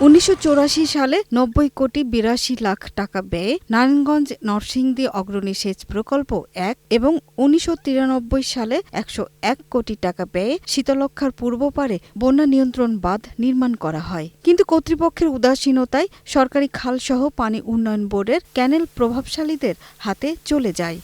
1984 সালে 90 কোটি 82 লাখ টাকা ব্যয়ে নারায়ণগঞ্জ নরসিংদী অগ্রণী সেচ প্রকল্প 1 এবং 1993 সালে 101 কোটি টাকা ব্যয়ে শীতলক্ষ্যার পূর্ব পারে বন্যা নিয়ন্ত্রণ বাঁধ নির্মাণ করা হয়। কিন্তু কর্তৃপক্ষের উদাসীনতায় সরকারি খালসহ পানি উন্নয়ন বোর্ডের ক্যানেল প্রভাবশালীদের হাতে চলে যায়।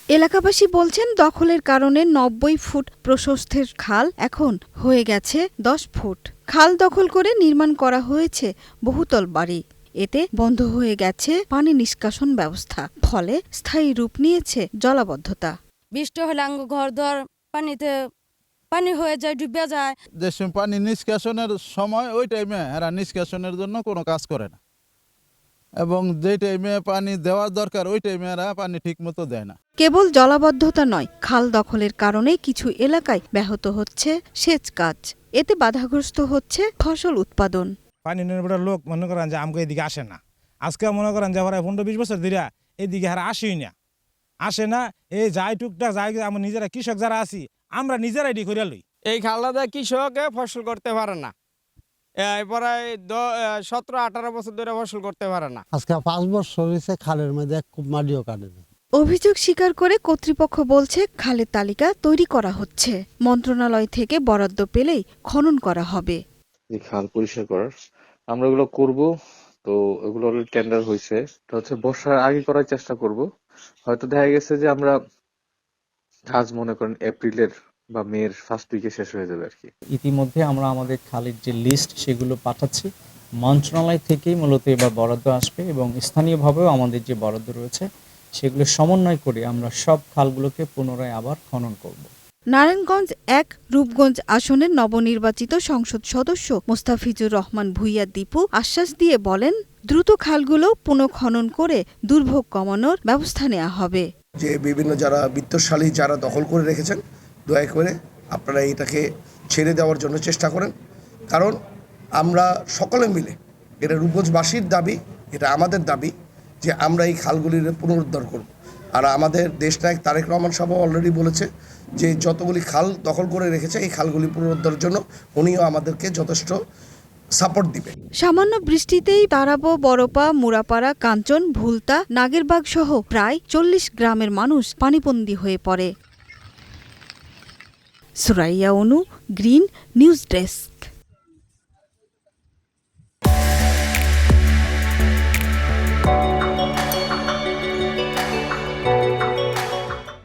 এলাকাবাসী বলছেন, দখলের কারণে 90 ফুট প্রশস্তের খাল এখন হয়ে গেছে 10 ফুট। খাল দখল করে নির্মাণ করা হয়েছে বহুতল বাড়ি। এতে বন্ধ হয়ে গেছে পানি নিষ্কাশন ব্যবস্থা, ফলে স্থায়ী রূপ নিয়েছে জলাবদ্ধতা। বৃষ্টি হলে ঘর দর পানিতে পানি হয়ে যায়, ডুবে যায়। যে পানি নিষ্কাশনের সময় ওই টাইমে এরা নিষ্কাশনের জন্য কোনো কাজ করে না, এবং যে টাইমে পানি দেওয়ার দরকার ওই টাইমে এরা পানি ঠিক মতো দেয় না। কেবল জলাবদ্ধতা নয়, খাল দখলের কারণে কিছু এলাকায় ব্যাহত হচ্ছে সেচ কাজ। এতে বাধাগ্রস্ত হচ্ছে ফসল উৎপাদন। পানি নির্ভর লোক মনে করেন যে আমাকে এদিকে আসে না। আজকে মনে করেন যে 15-20 বছর ধরে এদিকে আর আসে না। এই যাই টুকটাক যাই আমরা নিজেরা কৃষক যারা আছি আমরা নিজেরাই ডি করে লই। এই খালটা কৃষক ফসল করতে পারে না, প্রায় 17-18 বছর ধরে ফসল করতে পারে না। আজকে 5 বছর হয়েছে খালের মধ্যে খুব মাটিও কাটে না। অভিযোগ স্বীকার করে কর্তৃপক্ষ বলছে, খালের তালিকা তৈরি করা হচ্ছে। মন্ত্রণালয় থেকে বরাদ্দ পেলেই খনন করা হবে। এই খাল পরিষ্কার করার আমরা এগুলো করব, তো এগুলো অলরেডি টেন্ডার হয়েছে। এটা হচ্ছে বর্ষার আগে করার চেষ্টা করব। হয়তো দেখা গেছে যে আমরা আজ মনে করেন এপ্রিলের বা মের ফার্স্ট উইকে শেষ হয়ে যাবে আর কি। ইতিমধ্যে আমরা আমাদের খালের যে লিস্ট সেগুলো পাঠাচ্ছি। মন্ত্রণালয় থেকেই মূলত এবার বরাদ্দ আসবে এবং স্থানীয়ভাবেও আমাদের যে বরাদ্দ রয়েছে সেগুলো সমন্বয় করে আমরা সব খালগুলোকে পুনরায় আবার খনন করব। নারায়ণগঞ্জ 1 রূপগঞ্জ আসনের নবনির্বাচিত সংসদ সদস্য মোস্তাফিজুর রহমান ভূঁইয়া দীপু আশ্বাস দিয়ে বলেন, দ্রুত খালগুলো পুনঃখনন করে দুর্ভোগ কমানোর ব্যবস্থা নেওয়া হবে। যে বিভিন্ন যারা বিত্তশালী যারা দখল করে রেখেছেন, দয়া করে আপনারা এটাকে ছেড়ে দেওয়ার জন্য চেষ্টা করেন। কারণ আমরা সকলে মিলে, এটা রূপগঞ্জবাসীর দাবি, এটা আমাদের দাবি যে আমরা এই খালগুলির পুনরুদ্ধার করব। আর আমাদের দেশনায়ক তারেক রহমান সাহেব অলরেডি বলেছে যে যতগুলি খাল দখল করে রেখেছে এই খালগুলি পুনরুদ্ধারের জন্য উনিও আমাদেরকে যথেষ্ট সাপোর্ট দিবে। সামান্য বৃষ্টিতেই তারাবো, বড়পা, মুরাপাড়া, কাঞ্চন, ভুলতা, নাগেরবাগ সহ প্রায় 40 গ্রামের মানুষ পানিবন্দী হয়ে পড়ে। সুরাইয়া অনু, গ্রিন নিউজ ডেস্ক।